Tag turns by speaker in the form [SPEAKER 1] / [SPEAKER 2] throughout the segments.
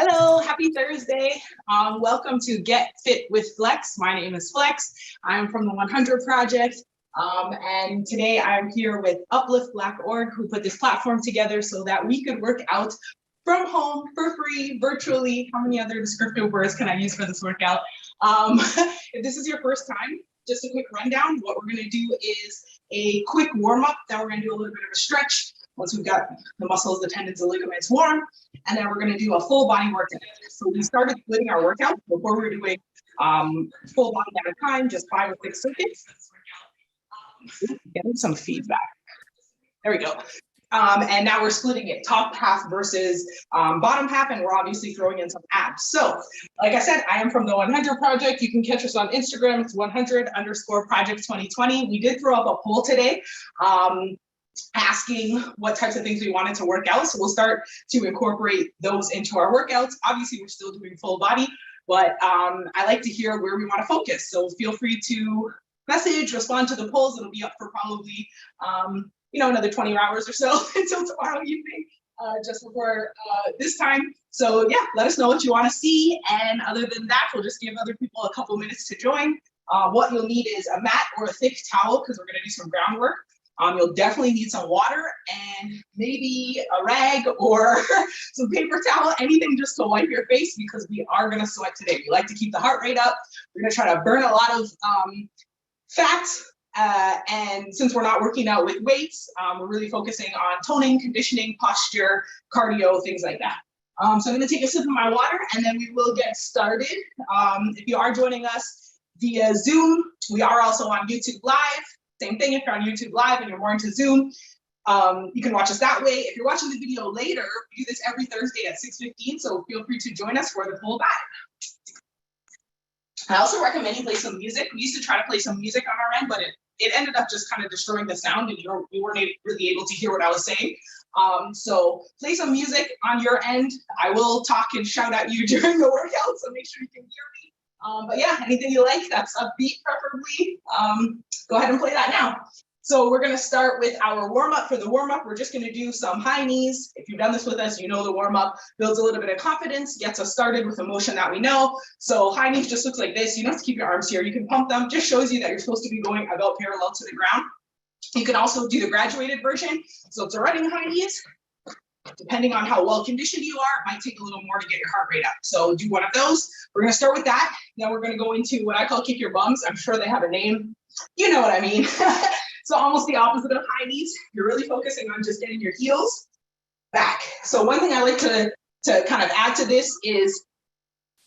[SPEAKER 1] Hello, happy Thursday. Welcome to Get Fit with Flex. My name is Flex. I'm from the 100 Project. And today I'm here with UPlift.org, who put this platform together so that we could work out from home for free, virtually. How many other descriptive words can I use for this workout? If this is your first time, just a quick rundown. What we're gonna do is a quick warm up, then we're gonna do a little bit of a stretch once we've got the muscles, the tendons, the ligaments warm, and then we're gonna do a full body workout. So we started splitting our workout before we were doing full body at a time, just 5 or 6 circuits. Getting some feedback. There we go. And now we're splitting it top half versus bottom half, and we're obviously throwing in some abs. So, like I said, I am from the 100 Project. You can catch us on Instagram. It's 100_project2020. We did throw up a poll today asking what types of things we wanted to work out. So we'll start to incorporate those into our workouts. Obviously, we're still doing full body, but I like to hear where we want to focus. So feel free to message, respond to the polls. It'll be up for probably another 20 hours or so until tomorrow evening, just before this time. So yeah, let us know what you want to see. And other than that, we'll just give other people a couple minutes to join. What you'll need is a mat or a thick towel because we're going to do some groundwork. You'll definitely need some water and maybe a rag or some paper towel, anything just to wipe your face because we are going to sweat today. We like to keep the heart rate up. We're going to try to burn a lot of fat. And since we're not working out with weights, we're really focusing on toning, conditioning, posture, cardio, things like that. So I'm going to take a sip of my water and then we will get started. If you are joining us via Zoom, we are also on YouTube Live. Same thing, if you're on YouTube Live and you're more into Zoom, you can watch us that way. If you're watching the video later, we do this every Thursday at 6:15, so feel free to join us for the full body. I also recommend you play some music. We used to try to play some music on our end, but it ended up just kind of destroying the sound and you weren't really able to hear what I was saying. So play some music on your end. I will talk and shout at you during the workout, so make sure you can hear me. But yeah, anything you like that's upbeat preferably, go ahead and play that now. So we're gonna start with our warm-up. For the warm-up, we're just gonna do some high knees. If you've done this with us, you know the warm-up builds a little bit of confidence, gets us started with a motion that we know. So high knees just looks like this. You don't have to keep your arms here. You can pump them, just shows you that you're supposed to be going about parallel to the ground. You can also do the graduated version. So it's a running high knees. Depending on how well conditioned you are, it might take a little more to get your heart rate up. So do one of those. We're gonna start with that. Then we're gonna go into what I call kick your bums. I'm sure they have a name. You know what I mean. So almost the opposite of high knees. You're really focusing on just getting your heels back. So one thing I like to kind of add to this is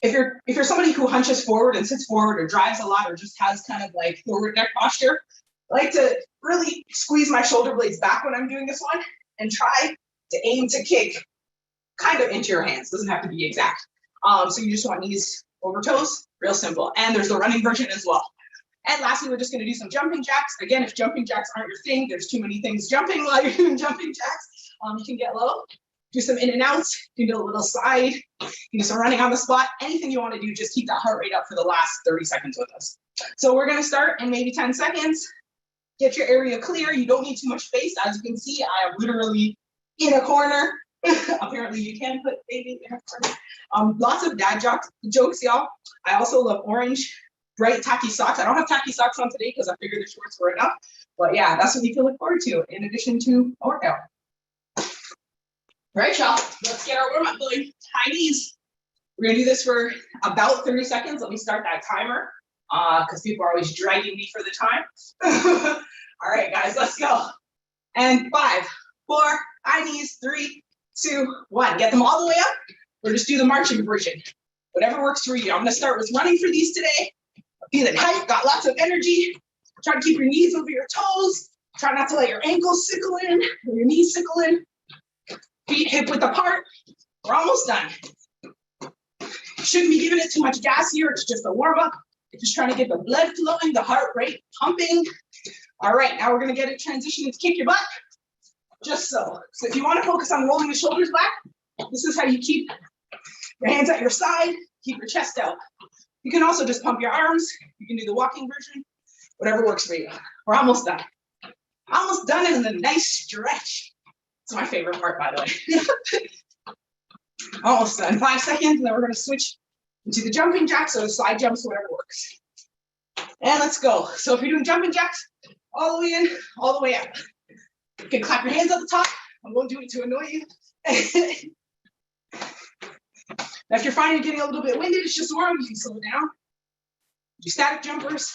[SPEAKER 1] if you're somebody who hunches forward and sits forward or drives a lot or just has kind of like forward neck posture, I like to really squeeze my shoulder blades back when I'm doing this one and try to aim to kick kind of into your hands. Doesn't have to be exact. So you just want knees over toes, real simple. And there's the running version as well. And lastly, we're just gonna do some jumping jacks. Again, if jumping jacks aren't your thing, there's too many things jumping while you're doing jumping jacks. You can get low, do some in and outs, you can do a little slide, you can do some running on the spot, anything you wanna do, just keep that heart rate up for the last 30 seconds with us. So we're gonna start in maybe 10 seconds. Get your area clear. You don't need too much space. As you can see, I am literally in a corner. Apparently you can put baby in a corner. Lots of dad jokes, y'all. I also love orange, bright tacky socks. I don't have tacky socks on today because I figured the shorts were enough. But yeah, that's what you can look forward to in addition to a workout. All right, y'all, let's get our warm up going. High knees. We're gonna do this for about 30 seconds. Let me start that timer because people are always dragging me for the time. All right, guys, let's go. And 5, 4, high knees, 3, 2, 1. Get them all the way up, or just do the marching version. Whatever works for you. I'm gonna start with running for these today. Feeling hype, got lots of energy. Try to keep your knees over your toes. Try not to let your ankles sickle in, or your knees sickle in. Feet hip width apart. We're almost done. Shouldn't be giving it too much gas here. It's just a warm up. Just trying to get the blood flowing, the heart rate pumping. All right, now we're gonna get a transition to kick your butt. Just so. So if you want to focus on rolling the shoulders back, this is how you keep your hands at your side, keep your chest out. You can also just pump your arms. You can do the walking version, whatever works for you. We're almost done. Almost done in the nice stretch. It's my favorite part, by the way. Almost done. 5 seconds, and then we're gonna switch into the jumping jacks or the side jumps, whatever works. And let's go. So if you're doing jumping jacks, all the way in, all the way out. You can clap your hands at the top. I won't do it to annoy you. Now, if you're finding you're getting a little bit winded, it's just warm, you can slow down. Do static jumpers.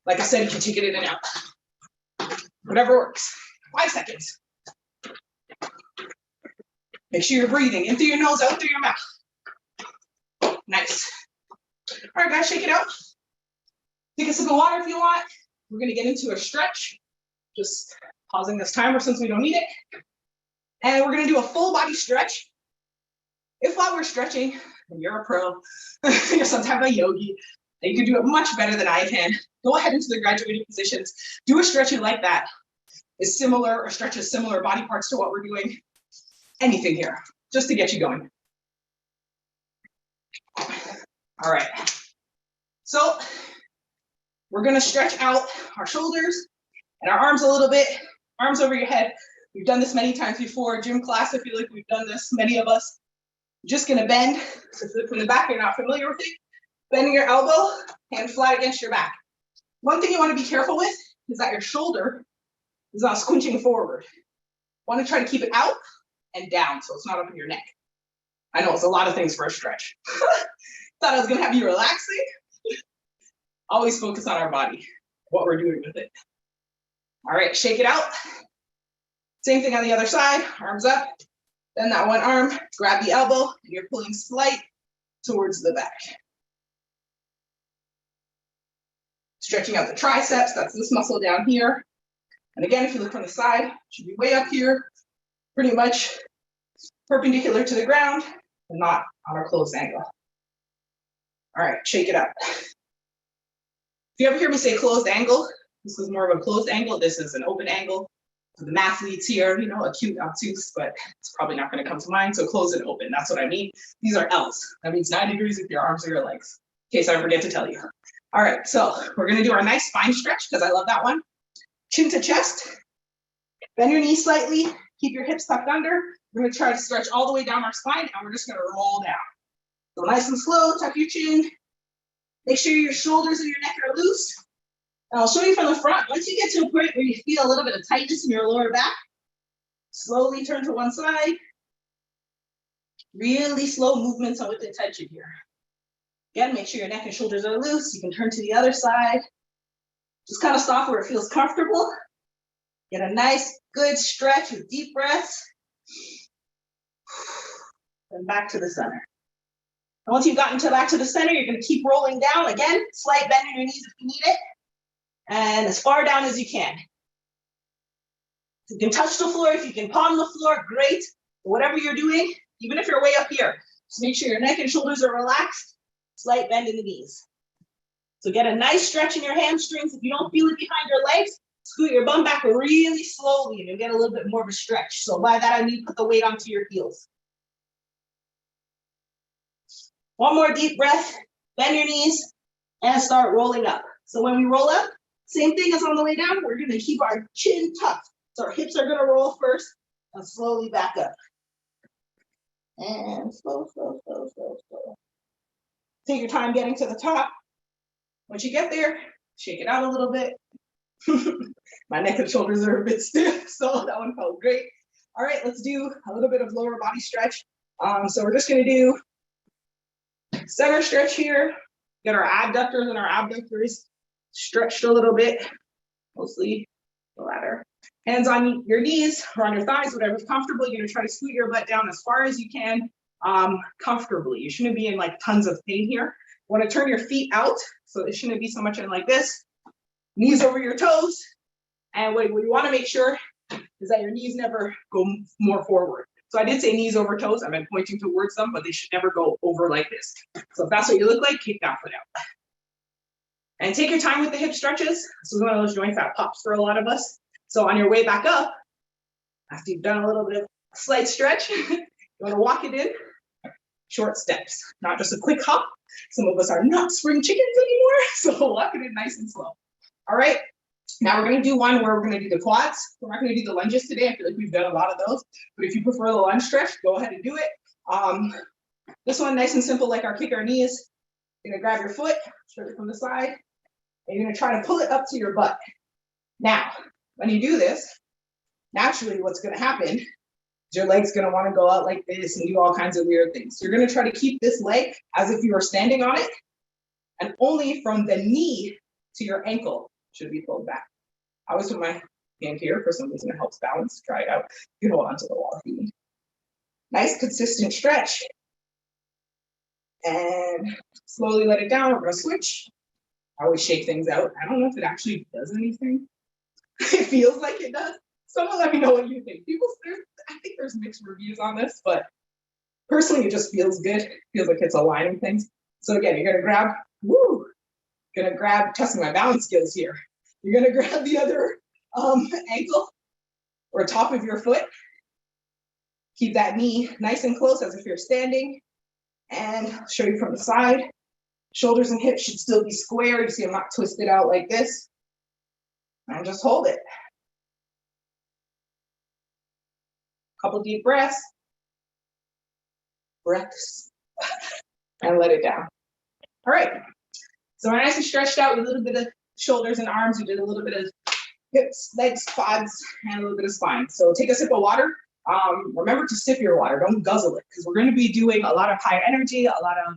[SPEAKER 1] Like I said, you can take it in and out. Whatever works. 5 seconds. Make sure you're breathing in through your nose, out through your mouth. Nice. All right, guys, shake it out. Take a sip of water if you want. We're gonna get into a stretch. Just pausing this timer since we don't need it. And we're gonna do a full body stretch. If while we're stretching, and you're a pro, you're some type of yogi, and you can do it much better than I can, go ahead into the graduated positions. Do a stretching like that. Is similar or stretches similar body parts to what we're doing. Anything here, just to get you going. All right. So we're gonna stretch out our shoulders and our arms a little bit. Arms over your head. We've done this many times before. Gym class, I feel like we've done this, many of us. Just gonna bend. So from the back, you're not familiar with it. Bending your elbow, hand flat against your back. One thing you wanna be careful with is that your shoulder is not squinching forward. Want to try to keep it out and down so it's not up in your neck. I know it's a lot of things for a stretch. Thought I was gonna have you relaxing. Always focus on our body, what we're doing with it. All right, shake it out. Same thing on the other side, arms up. Bend that one arm, grab the elbow, and you're pulling slight towards the back. Stretching out the triceps, that's this muscle down here. And again, if you look from the side, it should be way up here, pretty much perpendicular to the ground, and not on a closed angle. All right, shake it out. If you ever hear me say closed angle, this is more of a closed angle, this is an open angle. So the mathletes here, you know, acute, obtuse, but it's probably not gonna come to mind, so closed and open, that's what I mean. These are L's, that means 90 degrees with your arms or your legs, in case I forget to tell you. All right, so we're gonna do our nice spine stretch, because I love that one. Chin to chest, bend your knees slightly, keep your hips tucked under. We're gonna try to stretch all the way down our spine, and we're just gonna roll down. So nice and slow, tuck your chin. Make sure your shoulders and your neck are loose. And I'll show you from the front. Once you get to a point where you feel a little bit of tightness in your lower back, slowly turn to one side. Really slow movements with intention here. Again, make sure your neck and shoulders are loose. You can turn to the other side. Just kind of stop where it feels comfortable. Get a nice, good stretch with deep breaths. And back to the center. And once you've gotten back to the center, you're gonna keep rolling down. Again, slight bend in your knees if you need it. And as far down as you can. If you can touch the floor, if you can palm the floor, great. Whatever you're doing, even if you're way up here, just make sure your neck and shoulders are relaxed. Slight bend in the knees. So get a nice stretch in your hamstrings. If you don't feel it behind your legs, scoot your bum back really slowly and you'll get a little bit more of a stretch. So by that, I mean put the weight onto your heels. One more deep breath, bend your knees and start rolling up. So when we roll up, same thing as on the way down, we're gonna keep our chin tucked. So our hips are gonna roll first and slowly back up. And slow, slow, slow, slow, slow. Take your time getting to the top. Once you get there, shake it out a little bit. My neck and shoulders are a bit stiff, so that one felt great. All right, let's do a little bit of lower body stretch. So we're just gonna do center stretch here. Get our abductors and our abductors stretched a little bit, mostly the latter. Hands on your knees or on your thighs, whatever's comfortable. You're gonna try to scoot your butt down as far as you can, comfortably. You shouldn't be in like tons of pain here. You wanna turn your feet out, so it shouldn't be so much in like this. Knees over your toes. And what you wanna make sure is that your knees never go more forward. So I did say knees over toes, I've been pointing towards them, but they should never go over like this. So if that's what you look like, kick that foot out. And take your time with the hip stretches. This is one of those joints that pops for a lot of us. So on your way back up, after you've done a little bit of a slight stretch, you wanna walk it in, short steps, not just a quick hop. Some of us are not spring chickens anymore, so walk it in nice and slow. All right, now we're gonna do one where we're gonna do the quads. We're not gonna do the lunges today. I feel like we've done a lot of those, but if you prefer the lunge stretch, go ahead and do it. This one, nice and simple, like our kick our knees. You're gonna grab your foot, straight from the side, and you're gonna try to pull it up to your butt. Now, when you do this, naturally what's gonna happen is your leg's gonna wanna go out like this and do all kinds of weird things. You're gonna try to keep this leg as if you were standing on it, and only from the knee to your ankle should be pulled back. I always put my hand here, for some reason it helps balance. Try it out. You can hold onto the wall if you need. Nice, consistent stretch. And slowly let it down. We're gonna switch. I always shake things out. I don't know if it actually does anything. It feels like it does. Someone let me know what you think. I think there's mixed reviews on this, but personally it just feels good. It feels like it's aligning things. So again, you're gonna grab, testing my balance skills here. You're gonna grab the other ankle or top of your foot. Keep that knee nice and close as if you're standing. And show you from the side. Shoulders and hips should still be square. You see I'm not twisted out like this. And just hold it. Couple deep breaths. And let it down. All right. So we're nice and stretched out with a little bit of shoulders and arms. We did a little bit of hips, legs, quads, and a little bit of spine. So take a sip of water. Remember to sip your water, don't guzzle it, because we're going to be doing a lot of high energy, a lot of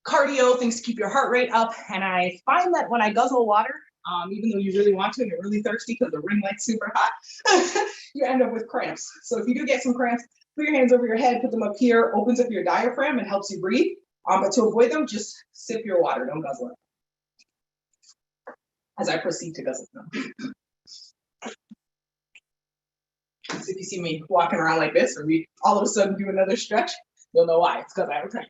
[SPEAKER 1] cardio, things to keep your heart rate up. And I find that when I guzzle water, even though you really want to and you're really thirsty because the ring light's super hot, you end up with cramps. So if you do get some cramps, put your hands over your head, put them up here, opens up your diaphragm and helps you breathe. But to avoid them, just sip your water, don't guzzle it. As I proceed to guzzle them. So if you see me walking around like this, or we all of a sudden do another stretch, you'll know why. It's because I have a cramp.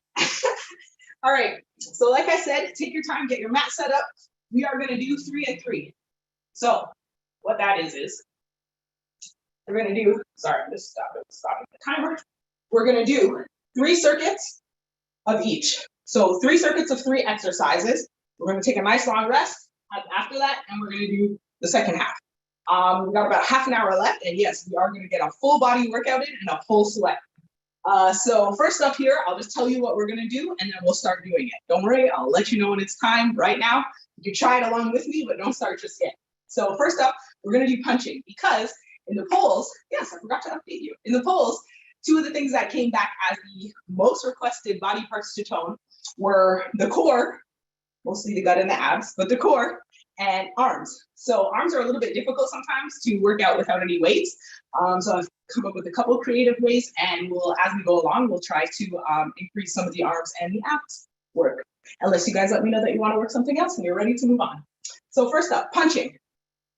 [SPEAKER 1] All right. So like I said, take your time, get your mat set up. We are going to do 3 and 3. So what that is we're going to do. Sorry, I'm just stopping the timer. We're going to do 3 circuits of each. So 3 circuits of 3 exercises. We're going to take a nice long rest after that, and we're going to do the second half. We've got about half an hour left, and yes, we are going to get a full body workout in and a full sweat. So first up here, I'll just tell you what we're going to do, and then we'll start doing it. Don't worry, I'll let you know when it's time right now. You can try it along with me, but don't start just yet. So first up, we're going to do punching, because in the polls, yes, I forgot to update you. In the polls, 2 of the things that came back as the most requested body parts to tone were the core, mostly the gut and the abs, but the core, and arms. So arms are a little bit difficult sometimes to work out without any weights. So I've come up with a couple creative ways, and as we go along, we'll try to increase some of the arms and the abs work. Unless you guys let me know that you want to work something else and you're ready to move on. So first up, punching.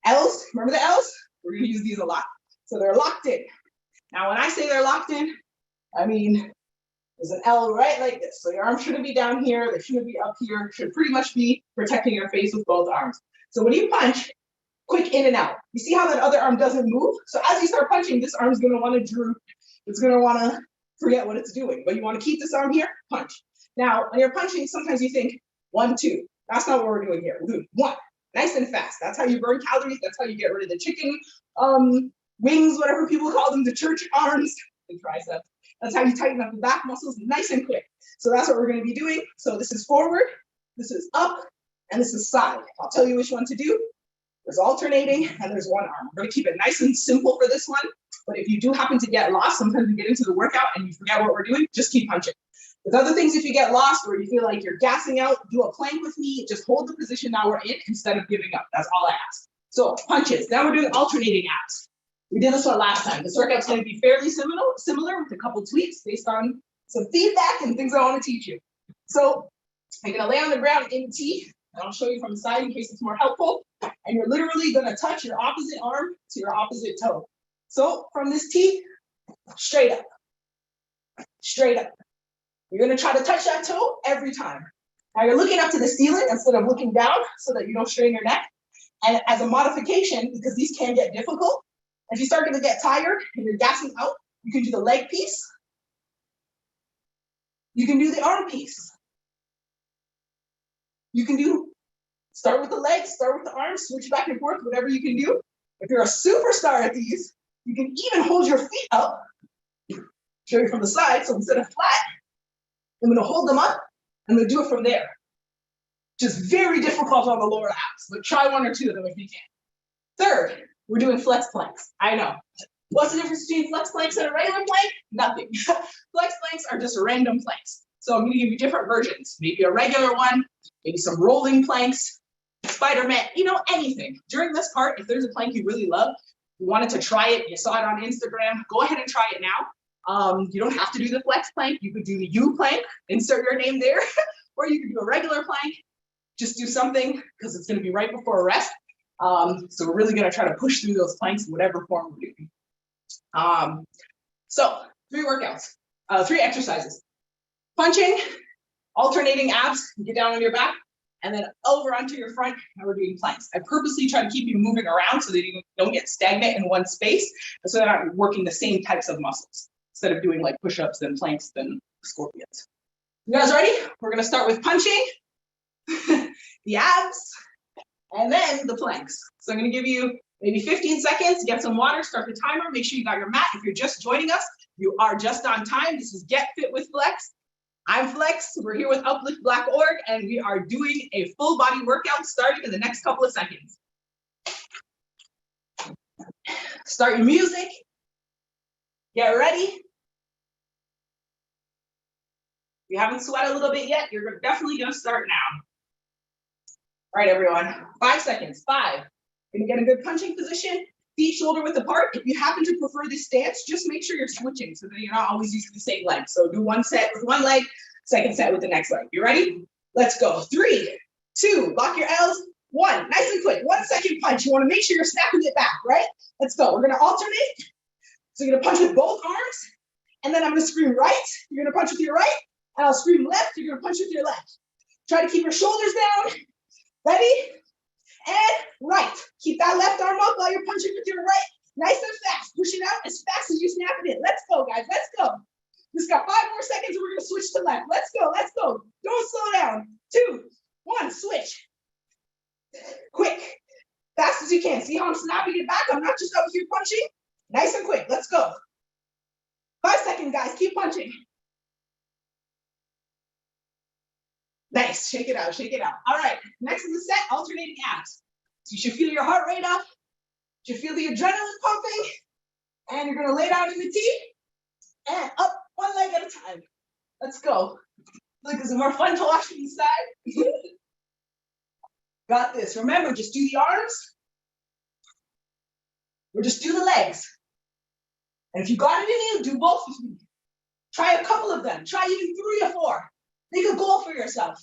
[SPEAKER 1] L's, remember the L's? We're going to use these a lot. So they're locked in. Now, when I say they're locked in, I mean, there's an L right like this. So your arm shouldn't be down here. They shouldn't be up here. Should pretty much be protecting your face with both arms. So when you punch, quick in and out. You see how that other arm doesn't move? So as you start punching, this arm's going to want to droop. It's going to want to forget what it's doing. But you want to keep this arm here, punch. Now, when you're punching, sometimes you think 1, 2. That's not what we're doing here. We're doing 1, nice and fast. That's how you burn calories. That's how you get rid of the chicken wings, whatever people call them, the church arms, the triceps. That's how you tighten up the back muscles nice and quick. So that's what we're going to be doing. So this is forward, this is up, and this is side. I'll tell you which one to do. There's alternating, and there's one arm. We're going to keep it nice and simple for this one. But if you do happen to get lost, sometimes we get into the workout and you forget what we're doing, just keep punching. With other things, if you get lost or you feel like you're gassing out, do a plank with me. Just hold the position that we're in instead of giving up. That's all I ask. So punches. Now we're doing alternating abs. We did this one last time. This workout's going to be fairly similar with a couple tweaks based on some feedback and things I want to teach you. So you're going to lay on the ground in T, and I'll show you from the side in case it's more helpful. And you're literally going to touch your opposite arm to your opposite toe. So from this T, straight up, straight up. You're going to try to touch that toe every time. Now you're looking up to the ceiling instead of looking down so that you don't strain your neck. And as a modification, because these can get difficult, if you start to get tired and you're gassing out, you can do the leg piece. You can do the arm piece. You can start with the legs, start with the arms, switch back and forth, whatever you can do. If you're a superstar at these, you can even hold your feet up show you from the side. So instead of flat, I'm gonna hold them up. I'm gonna do it from there. Just very difficult on the lower abs, but try one or two of them if you can. Third, we're doing flex planks. I know. What's the difference between flex planks and a regular plank? Nothing. Flex planks are just random planks. So I'm gonna give you different versions. Maybe a regular one, maybe some rolling planks, Spider-Man, anything. During this part, if there's a plank you really love, you wanted to try it, you saw it on Instagram, go ahead and try it now. You don't have to do the flex plank. You could do the U plank, insert your name there, or you could do a regular plank. Just do something because it's going to be right before a rest. So we're really going to try to push through those planks in whatever form we're doing. So 3 workouts, 3 exercises. Punching, alternating abs, get down on your back, and then over onto your front, and we're doing planks. I purposely try to keep you moving around so that you don't get stagnant in one space, and so that I'm working the same types of muscles instead of doing like push-ups, then planks, then scorpions. You guys ready? We're gonna start with punching, the abs, and then the planks. So I'm gonna give you maybe 15 seconds, get some water, start the timer, make sure you got your mat. If you're just joining us, you are just on time. This is Get Fit with Flex. I'm Flex, we're here with UPlift Black.org, and we are doing a full body workout starting in the next couple of seconds. Start your music, get ready. If you haven't sweat a little bit yet, you're definitely gonna start now. All right, everyone, 5 seconds, 5. Gonna get a good punching position, feet shoulder width apart. If you happen to prefer this stance, just make sure you're switching so that you're not always using the same leg. So do one set with one leg, second set with the next leg. You ready? Let's go. 3, 2, lock your L's. 1, nice and quick. 1 second punch. You want to make sure you're snapping it back, right? Let's go. We're gonna alternate. So you're gonna punch with both arms, and then I'm gonna scream right. You're gonna punch with your right, and I'll scream left. You're gonna punch with your left. Try to keep your shoulders down. Ready? And right. Keep that left arm up while you're punching with your right. Nice and fast. Push it out as fast as you snap it in. Let's go, guys. Let's go. Just got 5 more seconds and we're gonna switch to left. Let's go. Let's go. Don't slow down. 2, 1, switch. Quick. Fast as you can. See how I'm snapping it back? I'm not just out here punching. Nice and quick. Let's go. 5 seconds, guys. Keep punching. Nice. Shake it out. Shake it out. All right. Next in the set, alternating abs. So you should feel your heart rate up. You should feel the adrenaline pumping. And you're going to lay down in the T and up 1 leg at a time. Let's go. Look, is it more fun to watch from the side? Got this. Remember, just do the arms or just do the legs. And if you got it in you, do both with me. Try a couple of them. Try even 3 or 4. Make a goal for yourself.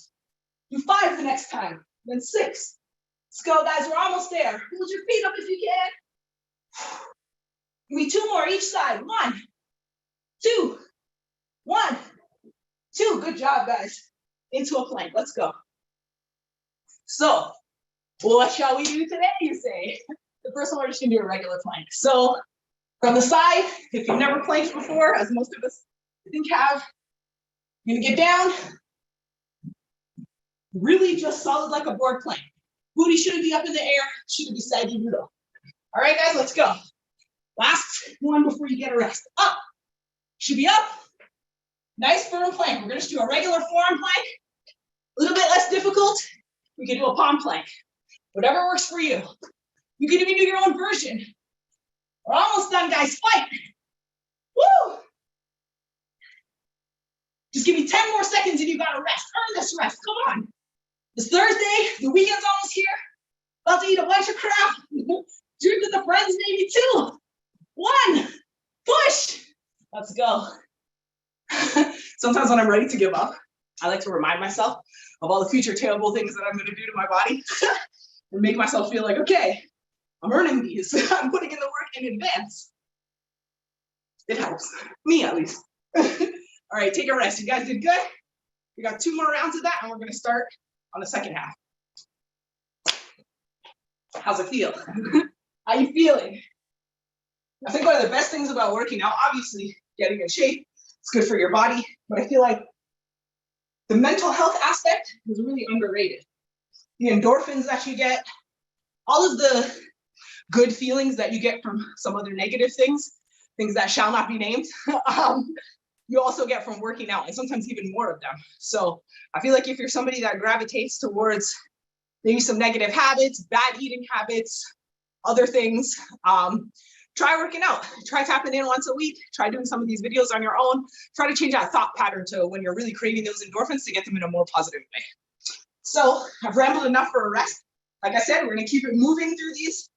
[SPEAKER 1] Do 5 the next time, then 6. Let's go, guys. We're almost there. Hold your feet up if you can. Give me 2 more each side. 1, 2, 1, 2. Good job, guys. Into a plank. Let's go. So, what shall we do today, you say? The first one, we're just gonna do a regular plank. So, from the side, if you've never planked before, as most of us I think have, you're gonna get down. Really just solid like a board plank. Booty shouldn't be up in the air, shouldn't be sagging at all. All right, guys, let's go. Last one before you get a rest. Up. Should be up. Nice firm plank. We're gonna just do a regular forearm plank. A little bit less difficult. We can do a palm plank. Whatever works for you. You can even do your own version. We're almost done, guys. Fight. Woo! Just give me 10 more seconds and you gotta rest. Earn this rest. Come on. It's Thursday. The weekend's almost here. About to eat a bunch of crap. Drink with the friends, maybe 2, 1. Push. Let's go. Sometimes when I'm ready to give up, I like to remind myself of all the future terrible things that I'm going to do to my body and make myself feel like, okay, I'm earning these. I'm putting in the work in advance. It helps. Me, at least. All right, take a rest. You guys did good. We got 2 more rounds of that, and we're going to start on the second half. How's it feel? How you feeling? I think one of the best things about working out, obviously, getting in shape, it's good for your body, but I feel like the mental health aspect is really underrated. The endorphins that you get, all of the good feelings that you get from some other negative things, I things that shall not be named, you also get from working out, and sometimes even more of them. So I feel like if you're somebody that gravitates towards maybe some negative habits, bad eating habits, other things, try working out. Try tapping in once a week. Try doing some of these videos on your own. Try to change that thought pattern to when you're really craving those endorphins to get them in a more positive way. So I've rambled enough for a rest. Like I said, we're gonna keep it moving through these.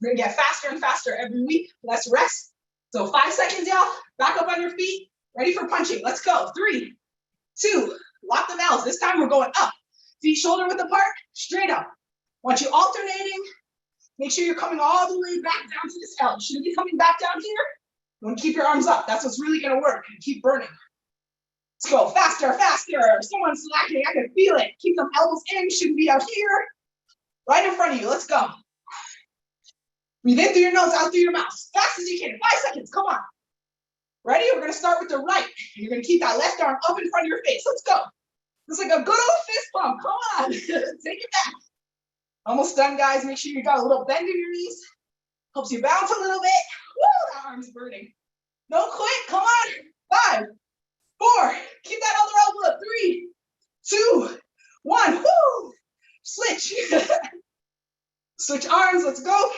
[SPEAKER 1] We're gonna get faster and faster every week. Let's rest. So 5 seconds, y'all. Back up on your feet. Ready for punching. Let's go. 3, 2, lock the L's. This time we're going up. Feet shoulder width apart, straight up. Want you alternating. Make sure you're coming all the way back down to this L. You shouldn't be coming back down here. You want to keep your arms up. That's what's really gonna work. And keep burning. Let's go faster, faster. Someone's slacking. I can feel it. Keep them elbows in. Shouldn't be out here. Right in front of you. Let's go. Breathe in through your nose, out through your mouth. Fast as you can. 5 seconds. Come on. Ready? We're gonna start with the right. You're gonna keep that left arm up in front of your face. Let's go. It's like a good old fist bump. Come on. Take it back. Almost done, guys. Make sure you got a little bend in your knees. Helps you bounce a little bit. Woo, that arm's burning. Don't quit. Come on. 5, 4. Keep that other elbow up. 3, 2, 1. Woo. Switch. Switch arms. Let's go.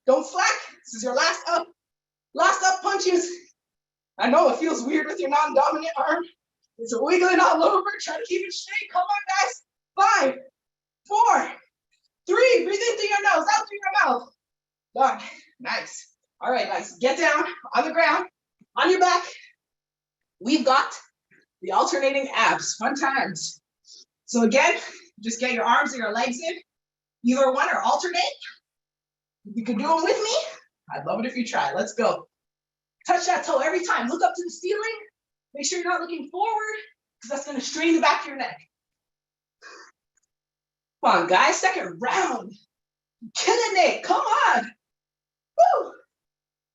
[SPEAKER 1] Don't slack. This is your last up punches. I know it feels weird with your non-dominant arm. It's wiggling all over. Try to keep it straight. Come on, guys. 5, 4, 3. Breathe in through your nose, out through your mouth. Done. Nice. All right, guys. Get down on the ground, on your back. We've got the alternating abs. Fun times. So again, just get your arms and your legs in. Either one or alternate. If you can do them with me, I'd love it if you try. Let's go. Touch that toe every time. Look up to the ceiling. Make sure you're not looking forward, because that's going to strain the back of your neck. Come on, guys. Second round. Killing it. Come on. Woo.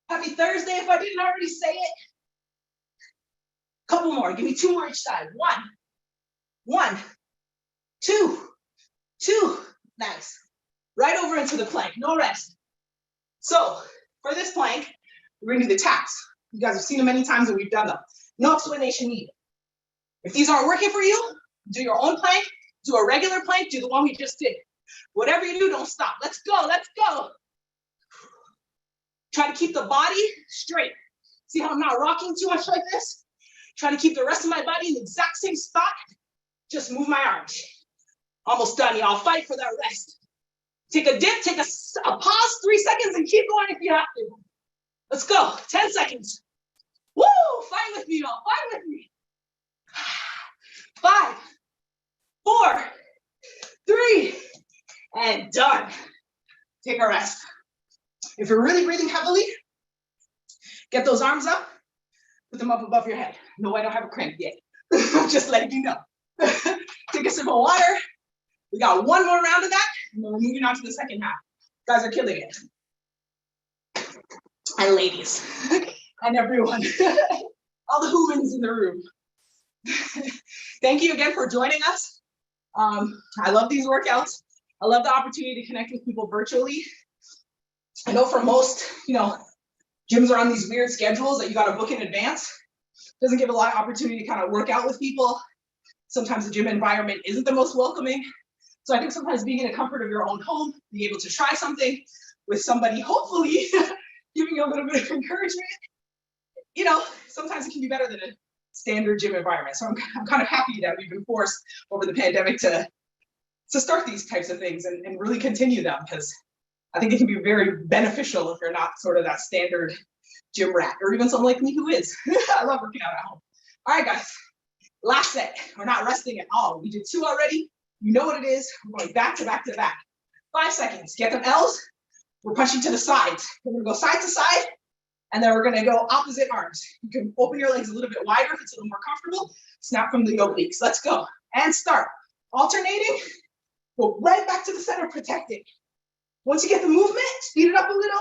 [SPEAKER 1] Happy Thursday if I didn't already say it. Couple more. Give me 2 more each side. 1, 2, 2. Nice. Right over into the plank. No rest. So for this plank, we're going to do the taps. You guys have seen them many times and we've done them. No explanation needed. If these aren't working for you, do your own plank, do a regular plank, do the one we just did. Whatever you do, don't stop. Let's go, let's go. Try to keep the body straight. See how I'm not rocking too much like this? Try to keep the rest of my body in the exact same spot. Just move my arms. Almost done, y'all. Fight for that rest. Take a dip, take a pause, 3 seconds, and keep going if you have to. Let's go, 10 seconds. Woo, fight with me, y'all, fight with me. 5, 4, 3, and done. Take a rest. If you're really breathing heavily, get those arms up, put them up above your head. No, I don't have a cramp yet. I'm just letting you know. Take a sip of water. We got 1 more round of that, and then we're moving on to the second half. You guys are killing it. And ladies, and everyone, all the humans in the room. Thank you again for joining us. I love these workouts. I love the opportunity to connect with people virtually. I know for most, gyms are on these weird schedules that you got to book in advance. Doesn't give a lot of opportunity to kind of work out with people. Sometimes the gym environment isn't the most welcoming. So I think sometimes being in the comfort of your own home, being able to try something with somebody, hopefully giving you a little bit of encouragement, sometimes it can be better than a standard gym environment. So I'm kind of happy that we've been forced over the pandemic to start these types of things and really continue them, because I think it can be very beneficial if you're not sort of that standard gym rat, or even someone like me who is. I love working out at home. All right, guys, last set. We're not resting at all. We did 2 already. You know what it is. We're going back to back to back. 5 seconds. Get them L's. We're punching to the sides. We're going to go side to side, and then we're going to go opposite arms. You can open your legs a little bit wider if it's a little more comfortable. Snap from the obliques. Let's go. And start. Alternating. Go right back to the center, protecting. Once you get the movement, speed it up a little.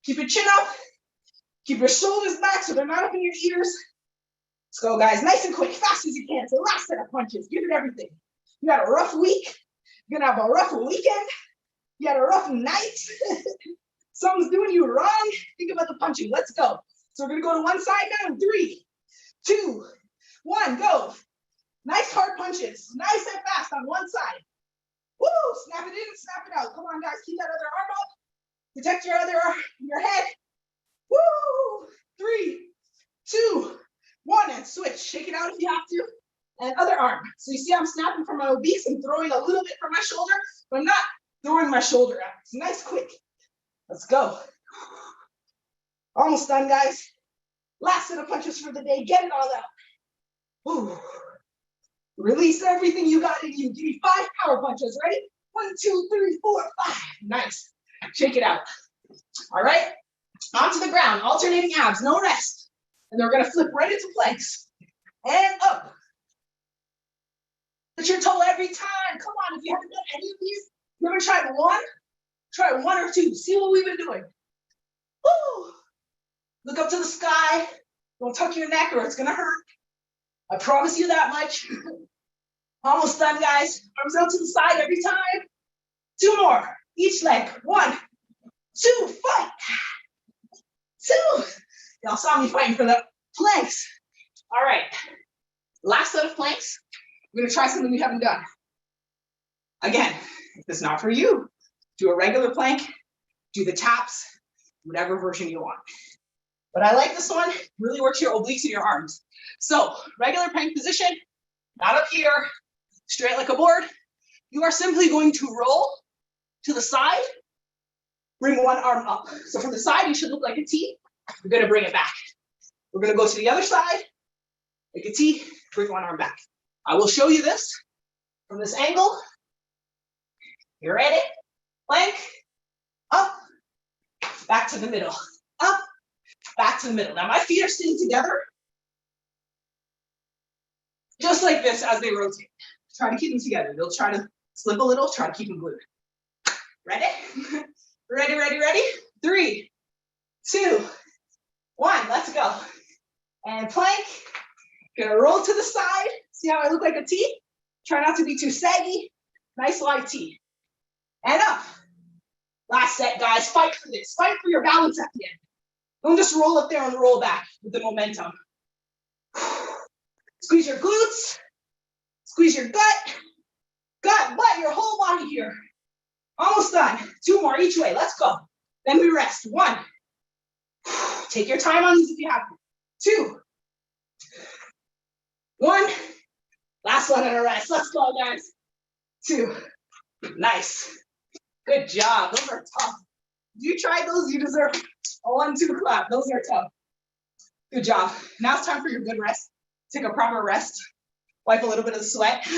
[SPEAKER 1] Keep your chin up. Keep your shoulders back so they're not up in your ears. Let's go, guys. Nice and quick, fast as you can. So last set of punches. Give it everything. You had a rough week. You're going to have a rough weekend. You had a rough night. Something's doing you wrong. Think about the punching. Let's go. So we're gonna go to one side now. 3, 2, 1, go. Nice hard punches, nice and fast on one side. Woo, snap it in, snap it out. Come on, guys, keep that other arm up. Protect your other arm, your head. Woo, 3, 2, 1, and switch. Shake it out if you have to. And other arm. So you see I'm snapping from my obliques and throwing a little bit from my shoulder, but I'm not throwing my shoulder out. It's nice, quick. Let's go. Almost done, guys. Last set of punches for the day. Get it all out. Woo. Release everything you got in you. Give me 5 power punches. Ready? 1, 2, 3, 4, 5. Nice. Shake it out. All right. Onto the ground. Alternating abs. No rest. And then we're going to flip right into planks. And up. Touch your toe every time. Come on. If you haven't done any of these, you ever tried one? Try 1 or 2. See what we've been doing. Woo. Look up to the sky. Don't tuck your neck or it's going to hurt. I promise you that much. Almost done, guys. Arms out to the side every time. 2 more. Each leg. 1, 2, fight. 2. Y'all saw me fighting for the planks. All right. Last set of planks. We're gonna try something we haven't done. Again, if it's not for you, do a regular plank, do the taps, whatever version you want. But I like this one. Really works your obliques and your arms. So regular plank position, not up here, straight like a board. You are simply going to roll to the side, bring one arm up. So from the side, you should look like a T. You're gonna bring it back. We're gonna go to the other side, like a T, bring one arm back. I will show you this from this angle. You ready? Plank, up, back to the middle, up, back to the middle. Now my feet are staying together, just like this as they rotate. Try to keep them together. They'll try to slip a little, try to keep them glued. Ready? Ready, ready, ready? 3, 2, 1, let's go. And plank, gonna roll to the side. See how I look like a T? Try not to be too saggy. Nice wide T. And up. Last set, guys, fight for this. Fight for your balance at the end. Don't just roll up there and roll back with the momentum. Squeeze your glutes. Squeeze your gut, butt, your whole body here. Almost done. 2 more each way. Let's go. Then we rest. 1. Take your time on these if you have to. 2. 1. Last one and a rest. Let's go, guys. 2. Nice. Good job. Those are tough. If you tried those, you deserve a 1-2 clap. Those are tough. Good job. Now it's time for your good rest. Take a proper rest. Wipe a little bit of the sweat.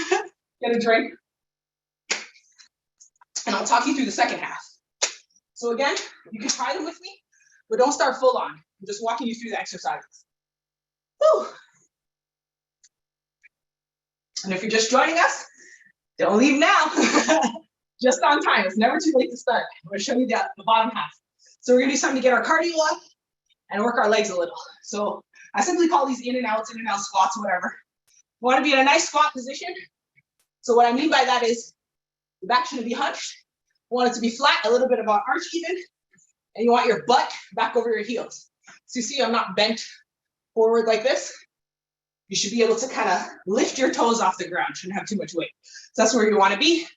[SPEAKER 1] Get a drink. And I'll talk you through the second half. So again, you can try them with me, but don't start full on. I'm just walking you through the exercises. Woo. And if you're just joining us, don't leave now. Just on time. It's never too late to start. I'm going to show you the bottom half. So we're going to do something to get our cardio up and work our legs a little. So I simply call these in and out squats, whatever. You want to be in a nice squat position. So what I mean by that is the back shouldn't be hunched. You want it to be flat, a little bit of an arch even. And you want your butt back over your heels. So you see I'm not bent forward like this. You should be able to kind of lift your toes off the ground. Shouldn't have too much weight. So that's where you want to be.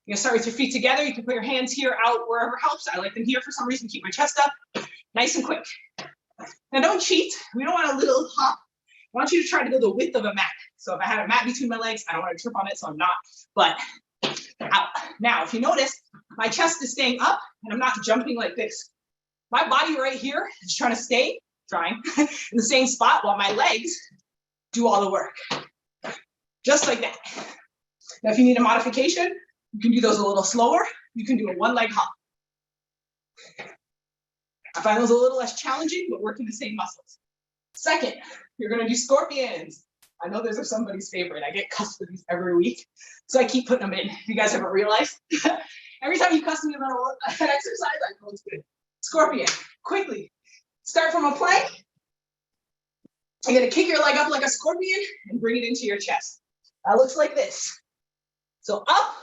[SPEAKER 1] You're gonna start with your feet together. You can put your hands here, out, wherever helps. I like them here for some reason, keep my chest up. Nice and quick. Now don't cheat. We don't want a little hop. I want you to try to go the width of a mat. So if I had a mat between my legs, I don't want to trip on it, so I'm not, but out. Now, if you notice, my chest is staying up and I'm not jumping like this. My body right here is trying to stay, in the same spot while my legs do all the work. Just like that. Now, if you need a modification, you can do those a little slower. You can do a 1-leg hop. I find those a little less challenging, but working the same muscles. Second, you're gonna do scorpions. I know those are somebody's favorite. I get cussed for these every week, so I keep putting them in. If you guys haven't realized, every time you cuss me about an exercise, I know it's good. Scorpion, quickly. Start from a plank. You're gonna kick your leg up like a scorpion and bring it into your chest. That looks like this. So up,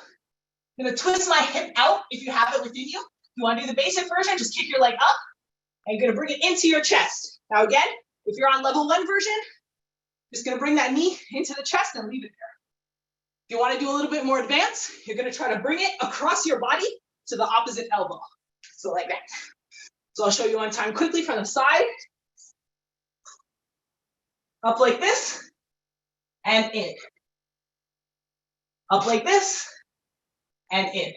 [SPEAKER 1] I'm gonna twist my hip out if you have it within you. If you wanna do the basic version, just kick your leg up, And you're gonna bring it into your chest. Now again, if you're on level 1 version, just gonna bring that knee into the chest and leave it there. If you wanna do a little bit more advanced, you're gonna try to bring it across your body to the opposite elbow. So like that. So I'll show you one time quickly from the side. Up like this, and in. Up like this, and in.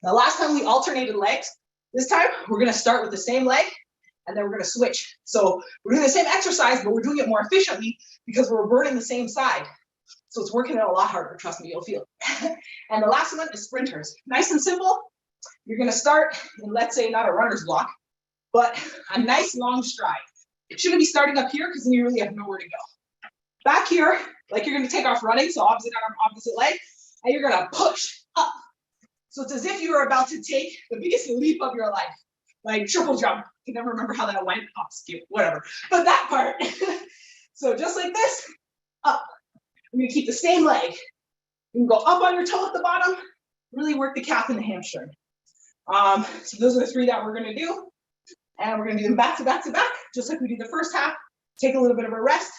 [SPEAKER 1] The last time we alternated legs, this time we're gonna start with the same leg, and then we're gonna switch. So we're doing the same exercise, but we're doing it more efficiently because we're burning the same side. So it's working out a lot harder, trust me, you'll feel it. And the last one is sprinters. Nice and simple. You're gonna start in, let's say, not a runner's block, but a nice long stride. It shouldn't be starting up here because then you really have nowhere to go. Back here, like you're gonna take off running, so opposite arm, opposite leg, and you're gonna push up. So it's as if you were about to take the biggest leap of your life, like triple jump. I can never remember how that went. Oh, skip, whatever. But that part. So just like this, up. I'm gonna keep the same leg. You can go up on your toe at the bottom, really work the calf and the hamstring. So those are the 3 that we're gonna do. And we're gonna do them back to back to back, just like we did the first half. Take a little bit of a rest,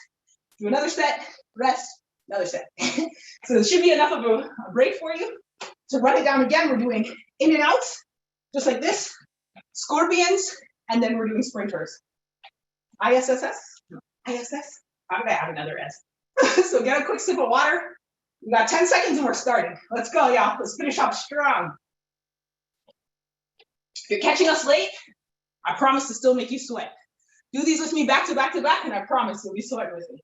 [SPEAKER 1] do another set, rest, another set. So it should be enough of a break for you. To run it down again, we're doing in and outs, just like this, scorpions, and then we're doing sprinters. ISSS, ISS, how did I add another S? So get a quick sip of water. We got 10 seconds and we're starting. Let's go, y'all. Let's finish off strong. If you're catching us late, I promise to still make you sweat. Do these with me back to back to back, and I promise you'll be sweating with me.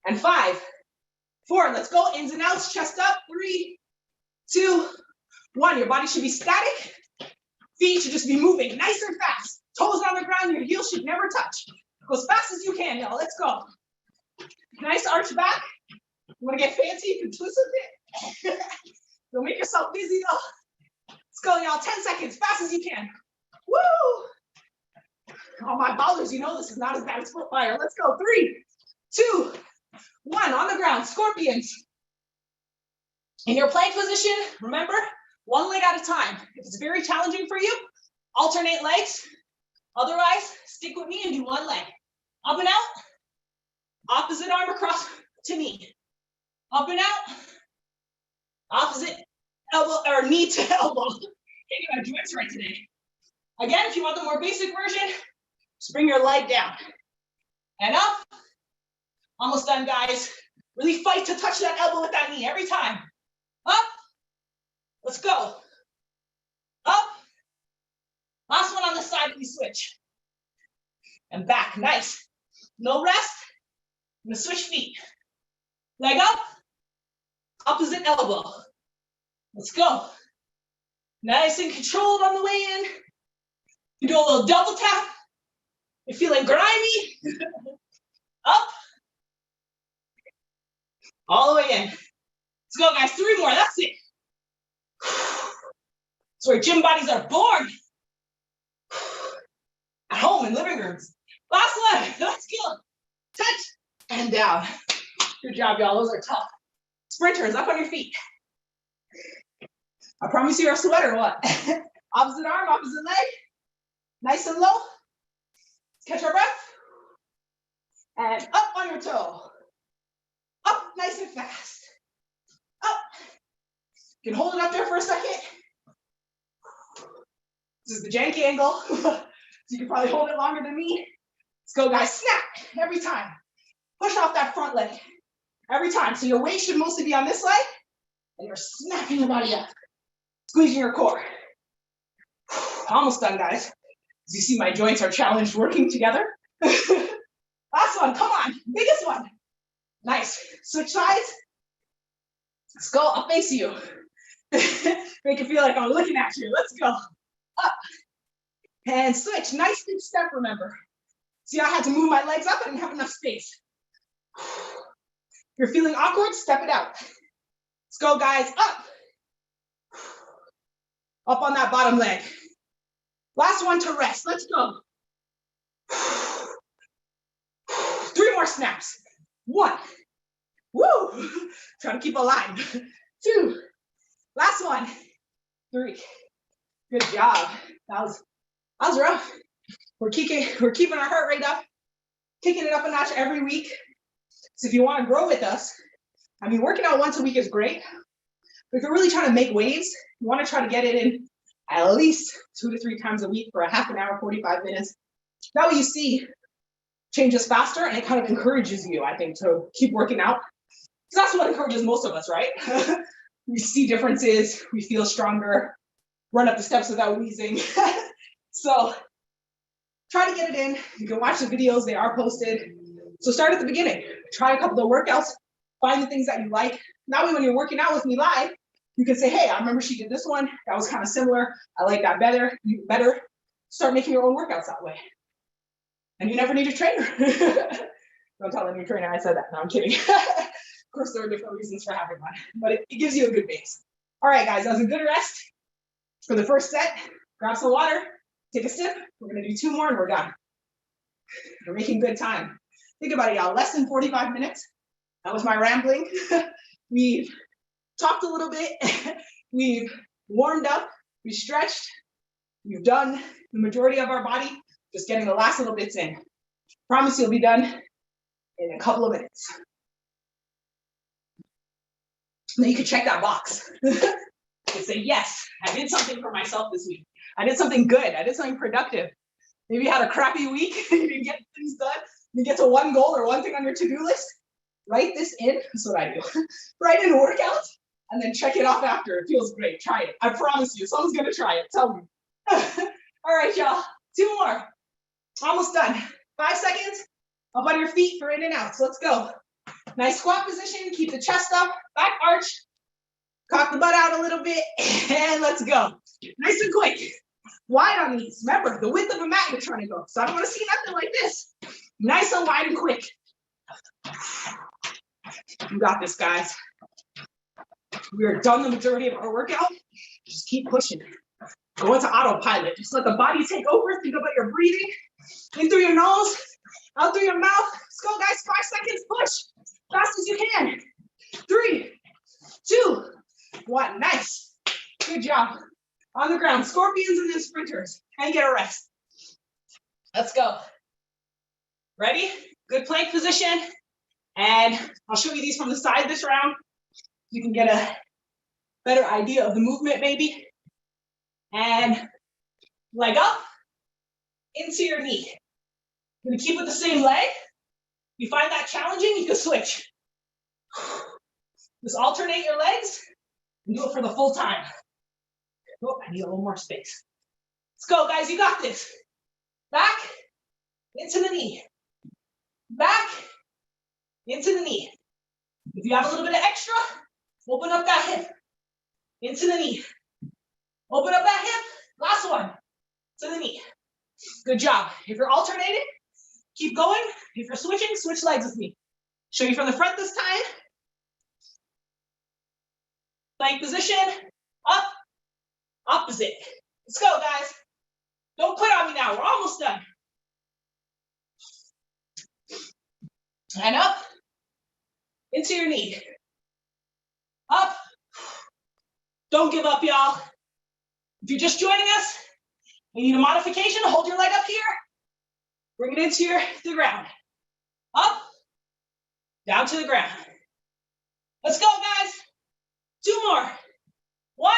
[SPEAKER 1] And 5, 4, let's go. Ins and outs, chest up. 3, 2, 1. Your body should be static. Feet should just be moving nice and fast. Toes on the ground, your heels should never touch. Go as fast as you can, y'all. Let's go. Nice arch back. You wanna get fancy, you can twist a bit. Don't make yourself busy though. Let's go, y'all. 10 seconds, fast as you can. Woo! Oh, my ballers, you know this is not as bad as foot fire. Let's go. 3, 2, 1. On the ground, scorpions. In your plank position, remember, 1 leg at a time. If it's very challenging for you, alternate legs. Otherwise, stick with me and do 1 leg. Up and out. Opposite arm across to knee. Up and out. Opposite elbow or knee to elbow. Can't get my joints right today. Again, if you want the more basic version, just bring your leg down. And up. Almost done, guys. Really fight to touch that elbow with that knee every time. Up. Let's go. Up. Last one on the side, we switch. And back, nice. No rest. I'm gonna switch feet. Leg up. Opposite elbow. Let's go. Nice and controlled on the way in. You do a little double tap. You're feeling grimy. Up. All the way in. Let's go, guys. 3 more. That's it. That's where gym bodies are born. At home in living rooms. Last one. Let's go. Touch and down. Good job, y'all. Those are tough. Sprinters, up on your feet. I promise you're a sweater. What? Opposite arm, opposite leg. Nice and low. Catch our breath. And up on your toe. Up nice and fast. Up. You can hold it up there for a second. This is the jank angle. So you can probably hold it longer than me. Let's go, guys. Snap every time. Push off that front leg every time. So your weight should mostly be on this leg, and you're snapping your body up, squeezing your core. Almost done, guys. As you see, my joints are challenged working together. Last one, come on, biggest one. Nice. Switch sides. Let's go. I'll face you. Make it feel like I'm looking at you. Let's go. Up and switch. Nice big step, remember. See, I had to move my legs up. I didn't have enough space. If you're feeling awkward, step it out. Let's go, guys. Up. Up on that bottom leg. Last one to rest. Let's go. 3 more snaps. 1. Woo! Try to keep alive. 2. Last one. 3. Good job. That was rough. We're keeping our heart rate up, kicking it up a notch every week. So if you want to grow with us, I mean, working out once a week is great, but if you're really trying to make waves, you want to try to get it in at least 2 to 3 times a week for a half an hour, 45 minutes. That way you see changes faster, and it kind of encourages you, I think, to keep working out. Because that's what encourages most of us, right? We see differences, we feel stronger, run up the steps without wheezing. So try to get it in. You can watch the videos, they are posted. So start at the beginning. Try a couple of workouts, find the things that you like. That way when you're working out with me live, you can say, hey, I remember she did this one. That was kind of similar. I like that better. Start making your own workouts that way. And you never need a trainer. Don't tell any trainer I said that. No, I'm kidding. Of course, there are different reasons for having one, but it gives you a good base. All right, guys, that was a good rest for the first set. Grab some water, take a sip. We're gonna do 2 more and we're done. We're making good time. Think about it, y'all, less than 45 minutes. That was my rambling. We've talked a little bit. We've warmed up, we stretched. We've done the majority of our body, just getting the last little bits in. Promise you'll be done in a couple of minutes. Then you can check that box. And say, yes, I did something for myself this week. I did something good. I did something productive. Maybe you had a crappy week. You didn't get things done. You get to one goal or one thing on your to-do list. Write this in. That's what I do. Write in a workout and then check it off after. It feels great. Try it. I promise you. Someone's going to try it. Tell me. All right, y'all. 2 more. Almost done. 5 seconds. Up on your feet for in and outs. Let's go. Nice squat position. Keep the chest up. Back arch. Cock the butt out a little bit. And let's go. Nice and quick. Wide on these. Remember, the width of a mat you're trying to go. So I don't want to see nothing like this. Nice and wide and quick. You got this, guys. We are done the majority of our workout. Just keep pushing. Go into autopilot. Just let the body take over. Think about your breathing. In through your nose, out through your mouth. Let's go, guys. 5 seconds. Push. Fast as you can. 3, 2, 1. Nice. Good job. On the ground. Scorpions and then sprinters. And get a rest. Let's go. Ready? Good plank position. And I'll show you these from the side this round. You can get a better idea of the movement maybe. And leg up into your knee. You're gonna keep with the same leg. You find that challenging, you can switch. Just alternate your legs and do it for the full time. Oh, I need a little more space. Let's go, guys, you got this. Back into the knee. Back into the knee. If you have a little bit of extra, open up that hip. Into the knee. Open up that hip. Last one. To the knee. Good job. If you're alternating, keep going. If you're switching, switch legs with me. Show you from the front this time. Plank position. Up. Opposite. Let's go, guys. Don't quit on me now. We're almost done. And up. Into your knee. Up. Don't give up, y'all. If you're just joining us, you need a modification, hold your leg up here. Bring it into the ground. Up. Down to the ground. Let's go, guys. 2 more. 1.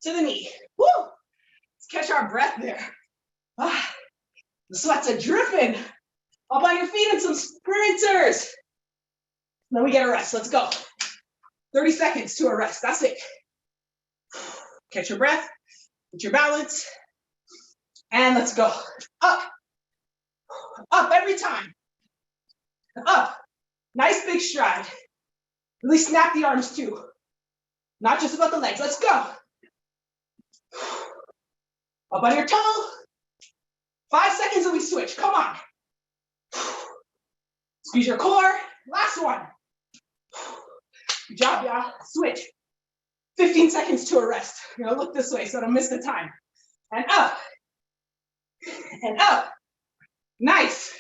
[SPEAKER 1] To the knee. Woo! Let's catch our breath there. Ah, the sweats are dripping. Up on your feet and some sprinters. Then we get a rest. Let's go. 30 seconds to a rest. That's it. Catch your breath. Get your balance. And let's go. Up. Up every time. Up. Nice big stride. Really snap the arms too. Not just about the legs. Let's go. Up on your toe. 5 seconds and we switch. Come on. Squeeze your core. Last one. Good job, y'all. Switch. 15 seconds to a rest. You're gonna look this way so I don't miss the time. And up. And up. Nice.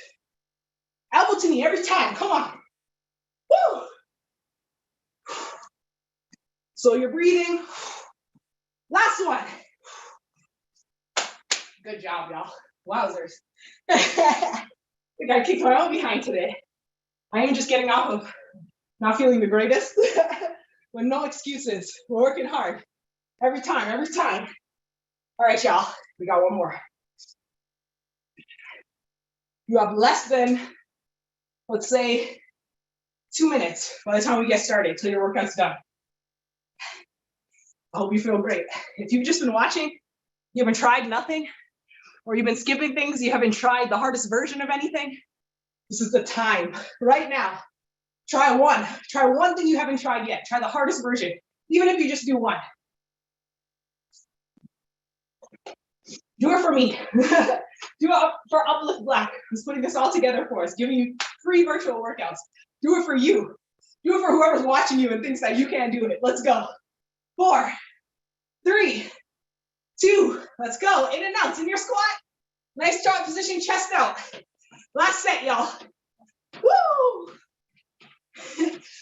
[SPEAKER 1] Elbow to knee every time. Come on. Woo! So you're breathing. Last one. Good job, y'all. Wowzers. I think I kicked my own behind today. I am just getting off of not feeling the greatest. With no excuses. We're working hard. Every time, every time. All right, y'all. We got one more. You have less than, let's say, 2 minutes by the time we get started till your workout's done. I hope you feel great. If you've just been watching, you haven't tried nothing, or you've been skipping things, you haven't tried the hardest version of anything, this is the time, right now. Try one thing you haven't tried yet. Try the hardest version, even if you just do one. Do it for me. Do it for UPlift Black, who's putting this all together for us, giving you free virtual workouts. Do it for you. Do it for whoever's watching you and thinks that you can't do it. Let's go. 4, 3, 2, let's go. In and out, in your squat. Nice strong position, chest out. Last set, y'all. Woo!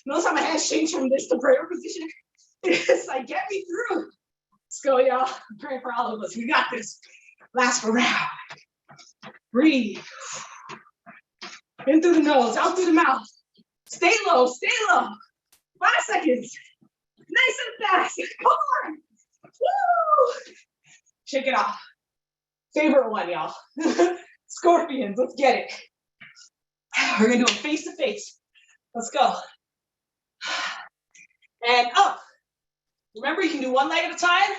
[SPEAKER 1] Notice how my hands change from this to prayer position? It's like, get me through. Let's go, y'all. I'm praying for all of us. We got this. Last round. Breathe. In through the nose, out through the mouth. Stay low, stay low. 5 seconds. Nice and fast. Come on. Woo! Shake it off. Favorite one, y'all. Scorpions, let's get it. We're gonna do them face to face. Let's go. And up. Remember, you can do one leg at a time.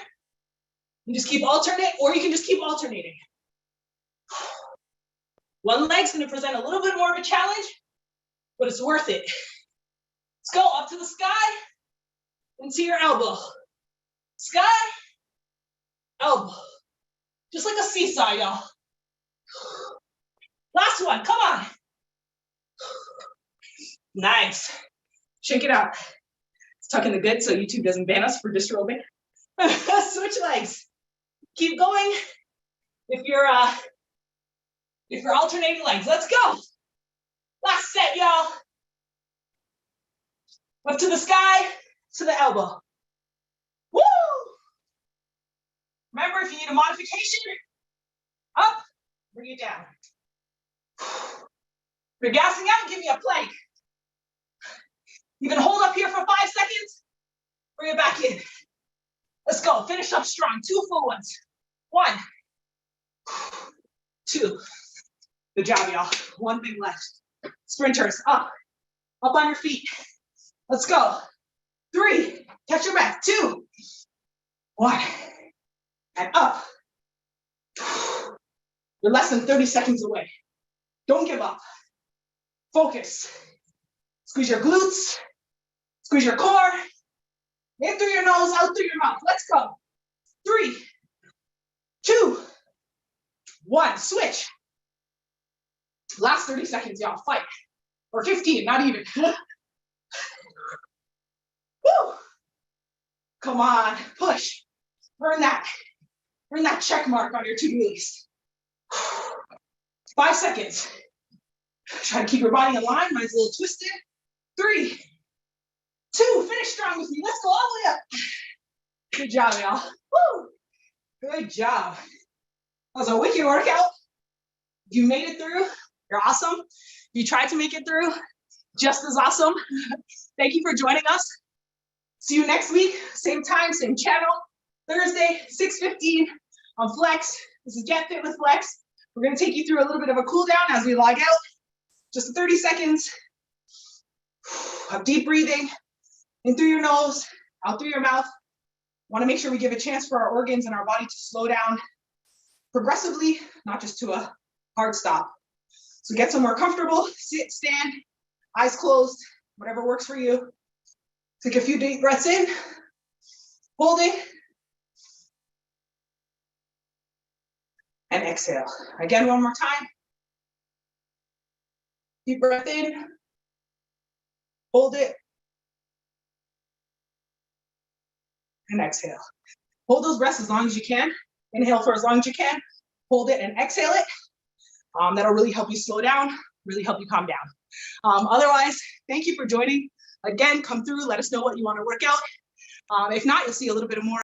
[SPEAKER 1] You just keep alternate, or you can just keep alternating. One leg's gonna present a little bit more of a challenge, but it's worth it. Let's go up to the sky, into your elbow. Sky, elbow. Just like a seesaw, y'all. Last one, come on. Nice. Shake it out. Let's tuck in the good so YouTube doesn't ban us for disrobing. Switch legs. Keep going. If you're alternating legs, let's go. Last set, y'all. Up to the sky, to the elbow. Woo! Remember, if you need a modification, up, bring it down. If you're gassing out, give me a plank. You can hold up here for 5 seconds, bring it back in. Let's go, finish up strong, 2 full ones. 1, 2. Good job, y'all. 1 big left. Sprinters, up on your feet. Let's go. 3, catch your breath. 2, 1, and up. You're less than 30 seconds away. Don't give up. Focus. Squeeze your glutes. Squeeze your core. In through your nose, out through your mouth. Let's go. 3, 2, 1. Switch. Last 30 seconds, y'all. Fight. Or 15, not even. Woo! Come on. Push. Earn that check mark on your to-do list. 5 seconds. Try to keep your body in line. Mine's a little twisted. 3, 2, finish strong with me. Let's go all the way up. Good job, y'all. Woo! Good job. That was a wicked workout. You made it through. You're awesome. You tried to make it through. Just as awesome. Thank you for joining us. See you next week. Same time, same channel. Thursday, 6:15 on Flex. This is Get Fit with Flex. We're going to take you through a little bit of a cool down as we log out. Just 30 seconds of deep breathing. In through your nose, out through your mouth. Want to make sure we give a chance for our organs and our body to slow down progressively, not just to a hard stop. So get somewhere comfortable, sit, stand, eyes closed, whatever works for you. Take a few deep breaths in, holding, and exhale. Again, one more time. Deep breath in, hold it, and exhale. Hold those breaths as long as you can. Inhale for as long as you can. Hold it and exhale it. That'll really help you slow down, really help you calm down. Otherwise, thank you for joining. Again, come through, let us know what you want to work out. If not, you'll see a little bit more